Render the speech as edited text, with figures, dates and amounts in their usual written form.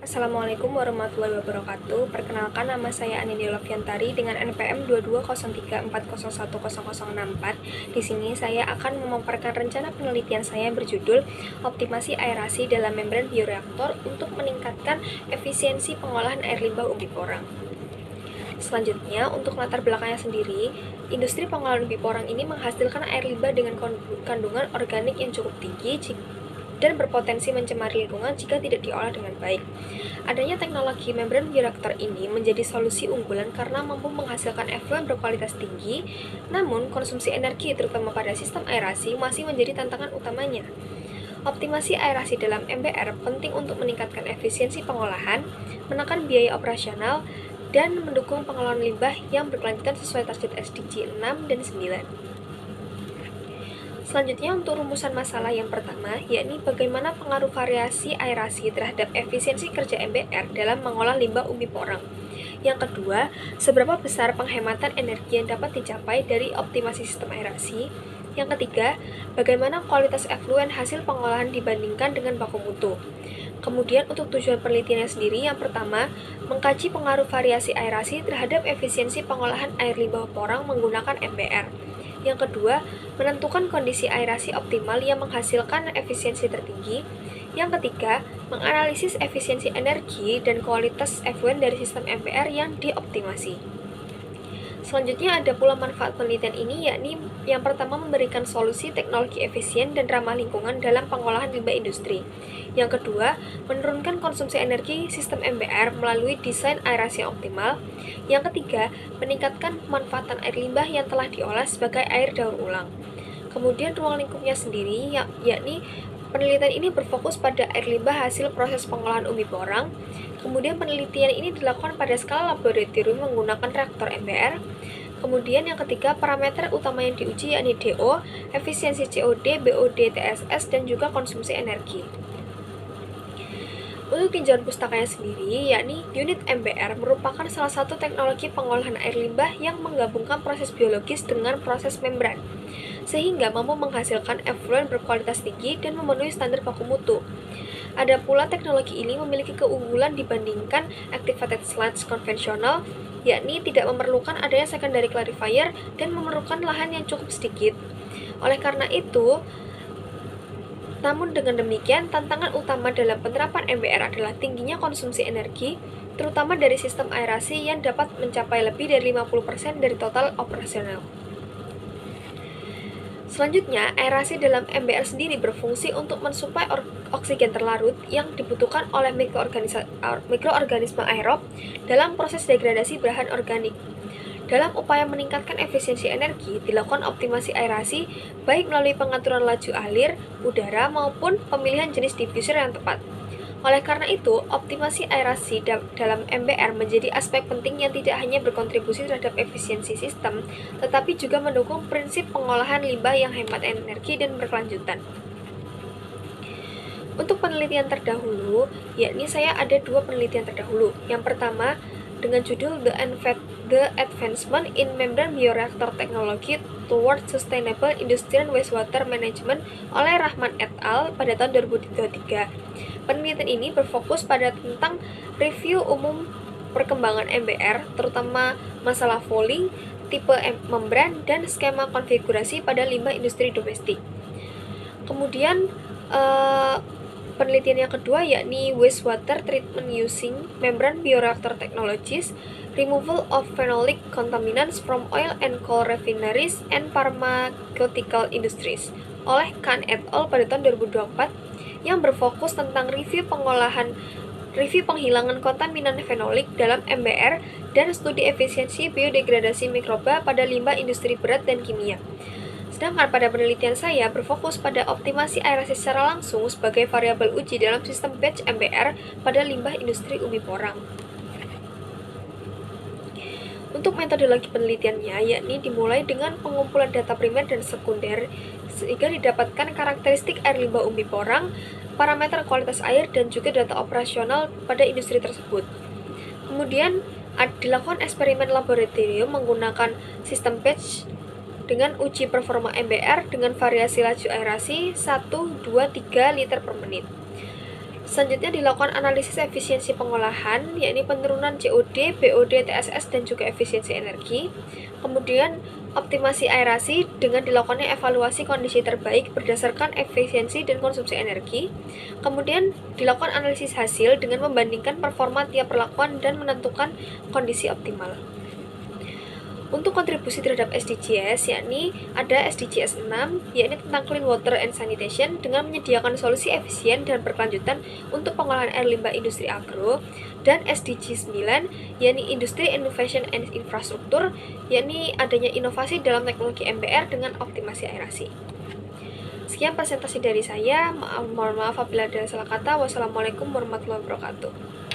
Assalamualaikum warahmatullahi wabarakatuh. Perkenalkan, nama saya Anindya Loviantari dengan NPM 220340101064. Di sini saya akan memaparkan rencana penelitian saya berjudul Optimasi Aerasi dalam Membran Bioreaktor untuk meningkatkan efisiensi pengolahan air limbah umbi porang. Selanjutnya, untuk latar belakangnya sendiri, industri pengolahan umbi porang ini menghasilkan air limbah dengan kandungan organik yang cukup tinggi dan berpotensi mencemari lingkungan jika tidak diolah dengan baik. Adanya teknologi membran bioreaktor ini menjadi solusi unggulan karena mampu menghasilkan efluent berkualitas tinggi, namun konsumsi energi terutama pada sistem aerasi masih menjadi tantangan utamanya. Optimasi aerasi dalam MBR penting untuk meningkatkan efisiensi pengolahan, menekan biaya operasional, dan mendukung pengelolaan limbah yang berkelanjutan sesuai target SDG 6 dan 9. Selanjutnya, untuk rumusan masalah yang pertama, yakni bagaimana pengaruh variasi aerasi terhadap efisiensi kerja MBR dalam mengolah limbah umbi porang. Yang kedua, seberapa besar penghematan energi yang dapat dicapai dari optimasi sistem aerasi. Yang ketiga, bagaimana kualitas efluen hasil pengolahan dibandingkan dengan baku mutu. Kemudian untuk tujuan penelitiannya sendiri, yang pertama, mengkaji pengaruh variasi aerasi terhadap efisiensi pengolahan air limbah porang menggunakan MBR. Yang kedua, menentukan kondisi aerasi optimal yang menghasilkan efisiensi tertinggi. Yang ketiga, menganalisis efisiensi energi dan kualitas efluen dari sistem MBR yang dioptimasi. Selanjutnya ada pula manfaat penelitian ini, yakni yang pertama memberikan solusi teknologi efisien dan ramah lingkungan dalam pengolahan limbah industri. Yang kedua, menurunkan konsumsi energi sistem MBR melalui desain aerasi yang optimal. Yang ketiga, meningkatkan pemanfaatan air limbah yang telah diolah sebagai air daur ulang. Kemudian ruang lingkupnya sendiri, yakni penelitian ini berfokus pada air limbah hasil proses pengolahan umbi porang. Kemudian penelitian ini dilakukan pada skala laboratorium menggunakan reaktor MBR. Kemudian yang ketiga, parameter utama yang diuji yakni DO, efisiensi COD, BOD, TSS, dan juga konsumsi energi. Untuk tinjauan pustakanya sendiri, yakni unit MBR merupakan salah satu teknologi pengolahan air limbah yang menggabungkan proses biologis dengan proses membran, sehingga mampu menghasilkan efluen berkualitas tinggi dan memenuhi standar baku mutu. Ada pula teknologi ini memiliki keunggulan dibandingkan activated sludge konvensional, yakni tidak memerlukan adanya secondary clarifier dan memerlukan lahan yang cukup sedikit. Oleh karena itu, namun dengan demikian, tantangan utama dalam penerapan MBR adalah tingginya konsumsi energi, terutama dari sistem aerasi yang dapat mencapai lebih dari 50% dari total operasional. Selanjutnya, aerasi dalam MBR sendiri berfungsi untuk mensuplai oksigen terlarut yang dibutuhkan oleh mikroorganisme aerob dalam proses degradasi bahan organik. Dalam upaya meningkatkan efisiensi energi, dilakukan optimasi aerasi baik melalui pengaturan laju alir, udara, maupun pemilihan jenis diffuser yang tepat. Oleh karena itu, optimasi aerasi dalam MBR menjadi aspek penting yang tidak hanya berkontribusi terhadap efisiensi sistem, tetapi juga mendukung prinsip pengolahan limbah yang hemat energi dan berkelanjutan. Untuk penelitian terdahulu, yakni saya ada dua penelitian terdahulu. Yang pertama, dengan judul The Advancement in Membran Bioreactor Technology Toward Sustainable Industrial Wastewater Management oleh Rahman et al. Pada tahun 2023. Penelitian ini berfokus pada tentang review umum perkembangan MBR, terutama masalah fouling, tipe membran, dan skema konfigurasi pada limbah industri domestik. Kemudian, penelitian yang kedua yakni Wastewater Treatment Using Membran Bioreactor Technologies, Removal of Phenolic Contaminants from Oil and Coal Refineries and Pharmaceutical Industries oleh Khan et al. Pada tahun 2024 yang berfokus tentang review penghilangan kontaminan fenolik dalam MBR dan studi efisiensi biodegradasi mikroba pada limbah industri berat dan kimia. Sedangkan pada penelitian saya berfokus pada optimasi aerasi secara langsung sebagai variabel uji dalam sistem batch MBR pada limbah industri umbi porang. Untuk metodologi penelitiannya, yakni dimulai dengan pengumpulan data primer dan sekunder sehingga didapatkan karakteristik air limbah umbi porang, parameter kualitas air, dan juga data operasional pada industri tersebut. Kemudian dilakukan eksperimen laboratorium menggunakan sistem batch dengan uji performa MBR dengan variasi laju aerasi 1, 2, 3 liter per menit. Selanjutnya dilakukan analisis efisiensi pengolahan, yakni penurunan COD, BOD, TSS, dan juga efisiensi energi. Kemudian optimasi aerasi dengan dilakukannya evaluasi kondisi terbaik berdasarkan efisiensi dan konsumsi energi. Kemudian dilakukan analisis hasil dengan membandingkan performa tiap perlakuan dan menentukan kondisi optimal. Untuk kontribusi terhadap SDGs, yakni ada SDGs 6, yakni tentang Clean Water and Sanitation dengan menyediakan solusi efisien dan berkelanjutan untuk pengolahan air limbah industri agro, dan SDG 9, yakni Industri Innovation and Infrastructure, yakni adanya inovasi dalam teknologi MBR dengan optimasi aerasi. Sekian presentasi dari saya, mohon maaf apabila ada salah kata. Wassalamualaikum warahmatullahi wabarakatuh.